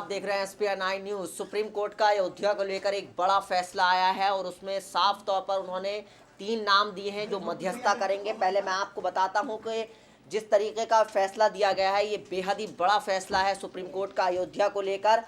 आप देख रहे हैं SPR9 न्यूज। सुप्रीम कोर्ट का अयोध्या को लेकर एक बड़ा फैसला आया है और उसमें साफ तौर पर उन्होंने 3 नाम दिए हैं जो मध्यस्थता करेंगे। पहले मैं आपको बताता हूं कि जिस तरीके का फैसला दिया गया है ये बेहद ही बड़ा फैसला है सुप्रीम कोर्ट का अयोध्या को लेकर।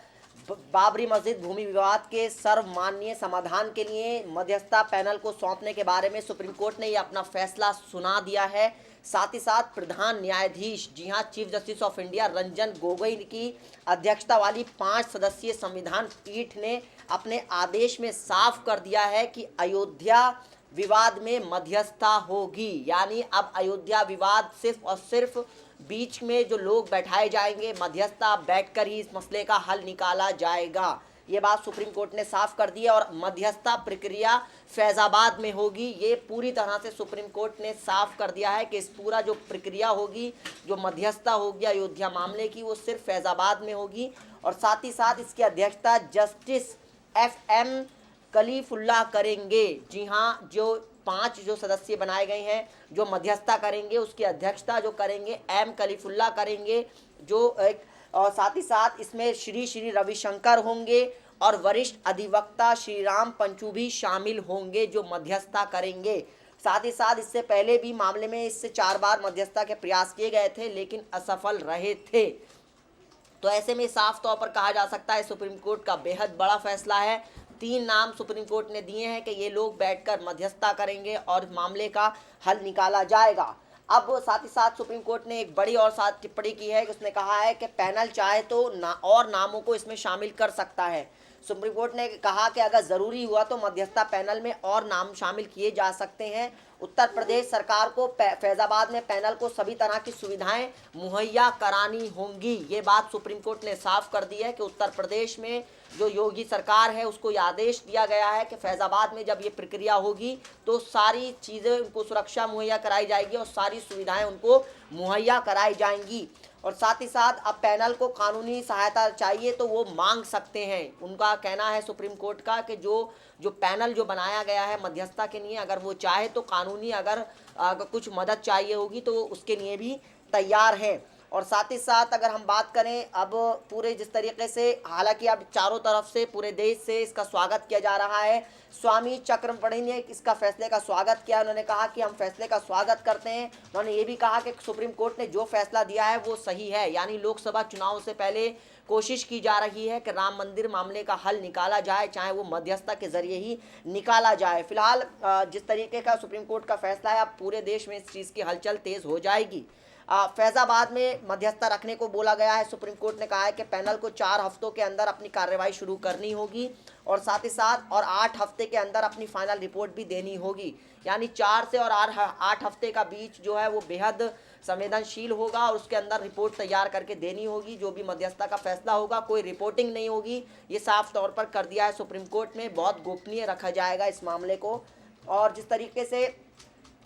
बाबरी मस्जिद भूमि विवाद के सर्वमान्य समाधान के लिए मध्यस्थता पैनल को सौंपने के बारे में सुप्रीम कोर्ट ने ये अपना फैसला सुना दिया है। साथ ही साथ प्रधान न्यायाधीश, जी हाँ, chief justice of India Ranjan Gogoi की अध्यक्षता वाली 5 सदस्यीय संविधान पीठ ने अपने आदेश में साफ कर दिया है कि अयोध्या विवाद में मध्यस्थता होगी। यानी अब अयोध्या विवाद सिर्फ और सिर्फ बीच में जो लोग बैठाए जाएंगे, मध्यस्थता बैठकर ही इस मसले का हल निकाला जाएगा। ये बात सुप्रीम कोर्ट ने साफ कर दी है और मध्यस्थता प्रक्रिया फैजाबाद में होगी। ये पूरी तरह से सुप्रीम कोर्ट ने साफ कर दिया है कि इस पूरा जो प्रक्रिया होगी, जो मध्यस्थता होगी अयोध्या मामले की, वो सिर्फ फैजाबाद में होगी। और साथ ही साथ इसकी अध्यक्षता जस्टिस FM कलीफुल्लाह करेंगे। जी हाँ, जो 5 जो सदस्य बनाए गए हैं जो मध्यस्थता करेंगे, उसकी अध्यक्षता जो करेंगे M कलीफुल्लाह करेंगे। जो एक और साथ ही साथ इसमें श्री रविशंकर होंगे और वरिष्ठ अधिवक्ता श्रीराम पंचू भी शामिल होंगे जो मध्यस्थता करेंगे। साथ ही साथ इससे पहले भी मामले में इससे 4 बार मध्यस्थता के प्रयास किए गए थे लेकिन असफल रहे थे। तो ऐसे में साफ तौर पर कहा जा सकता है सुप्रीम कोर्ट का बेहद बड़ा फैसला है। 3 नाम सुप्रीम कोर्ट ने दिए हैं कि ये लोग बैठकर मध्यस्थता करेंगे और मामले का हल निकाला जाएगा। अब साथ ही साथ सुप्रीम कोर्ट ने एक बड़ी और साथ टिप्पणी की है कि उसने कहा है कि पैनल चाहे तो और नामों को इसमें शामिल कर सकता है। सुप्रीम कोर्ट ने कहा कि अगर ज़रूरी हुआ तो मध्यस्थता पैनल में और नाम शामिल किए जा सकते हैं। उत्तर प्रदेश सरकार को फैजाबाद में पैनल को सभी तरह की सुविधाएं मुहैया करानी होंगी। ये बात सुप्रीम कोर्ट ने साफ कर दी है कि उत्तर प्रदेश में जो योगी सरकार है उसको ये आदेश दिया गया है कि फैजाबाद में जब ये प्रक्रिया होगी तो सारी चीज़ें उनको सुरक्षा मुहैया कराई जाएगी और सारी सुविधाएं उनको मुहैया कराई जाएंगी। और साथ ही साथ अब पैनल को कानूनी सहायता चाहिए तो वो मांग सकते हैं। उनका कहना है सुप्रीम कोर्ट का कि जो पैनल जो बनाया गया है मध्यस्थता के लिए, अगर वो चाहे तो कानूनी अगर कुछ मदद चाहिए होगी तो उसके लिए भी तैयार है। और साथ ही साथ अगर हम बात करें अब पूरे जिस तरीके से, हालांकि अब चारों तरफ से पूरे देश से इसका स्वागत किया जा रहा है। स्वामी चक्रपाणी ने इसका फैसले का स्वागत किया। उन्होंने कहा कि हम फैसले का स्वागत करते हैं। उन्होंने ये भी कहा कि सुप्रीम कोर्ट ने जो फैसला दिया है वो सही है। यानी लोकसभा चुनाव से पहले कोशिश की जा रही है कि राम मंदिर मामले का हल निकाला जाए, चाहे वो मध्यस्थता के जरिए ही निकाला जाए। फिलहाल जिस तरीके का सुप्रीम कोर्ट का फैसला है, अब पूरे देश में इस चीज़ की हलचल तेज़ हो जाएगी। फैजाबाद में मध्यस्थता रखने को बोला गया है। सुप्रीम कोर्ट ने कहा है कि पैनल को 4 हफ्तों के अंदर अपनी कार्रवाई शुरू करनी होगी और साथ ही साथ 8 हफ्ते के अंदर अपनी फाइनल रिपोर्ट भी देनी होगी। यानी 4 से और 8 हफ्ते का बीच जो है वो बेहद संवेदनशील होगा और उसके अंदर रिपोर्ट तैयार करके देनी होगी। जो भी मध्यस्थता का फैसला होगा, कोई रिपोर्टिंग नहीं होगी। ये साफ तौर पर कर दिया है सुप्रीम कोर्ट में। बहुत गोपनीय रखा जाएगा इस मामले को। और जिस तरीके से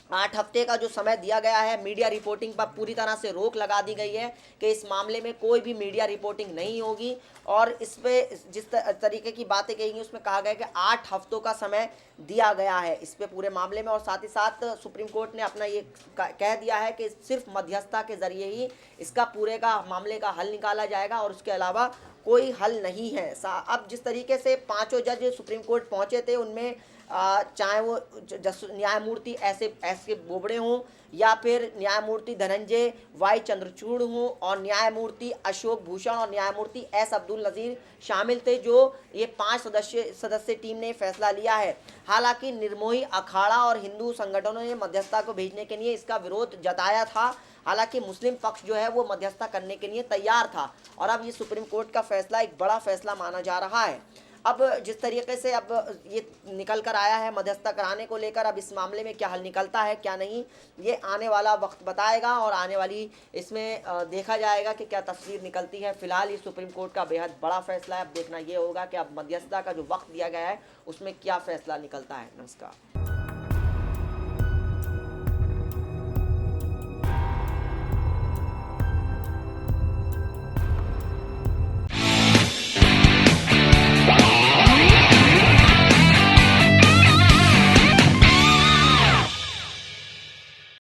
8 हफ्ते का जो समय दिया गया है, मीडिया रिपोर्टिंग पर पूरी तरह से रोक लगा दी गई है कि इस मामले में कोई भी मीडिया रिपोर्टिंग नहीं होगी। और इस पे जिस तरीके की बातें कही गई उसमें कहा गया कि 8 हफ्तों का समय दिया गया है इस पे पूरे मामले में। और साथ ही साथ सुप्रीम कोर्ट ने अपना ये कह दिया है कि सिर्फ मध्यस्थता के जरिए ही इसका पूरे का मामले का हल निकाला जाएगा और उसके अलावा कोई हल नहीं है। अब जिस तरीके से 5 जज सुप्रीम कोर्ट पहुँचे थे, उनमें चाहे वो न्यायमूर्ति ऐसे बोबड़े हों या फिर न्यायमूर्ति धनंजय वाई चंद्रचूड़ हों और न्यायमूर्ति अशोक भूषण और न्यायमूर्ति S अब्दुल नज़ीर शामिल थे, जो ये 5 सदस्य टीम ने फैसला लिया है। हालांकि निर्मोही अखाड़ा और हिंदू संगठनों ने मध्यस्थता को भेजने के लिए इसका विरोध जताया था। हालांकि मुस्लिम पक्ष जो है वो मध्यस्थता करने के लिए तैयार था और अब ये सुप्रीम कोर्ट का फैसला एक बड़ा फैसला माना जा रहा है। अब जिस तरीके से अब ये निकल कर आया है मध्यस्थता कराने को लेकर, अब इस मामले में क्या हल निकलता है क्या नहीं, ये आने वाला वक्त बताएगा और आने वाली इसमें देखा जाएगा कि क्या तस्वीर निकलती है। फिलहाल ये सुप्रीम कोर्ट का बेहद बड़ा फैसला है। अब देखना ये होगा कि अब मध्यस्थता का जो वक्त दिया गया है उसमें क्या फैसला निकलता है। नमस्कार।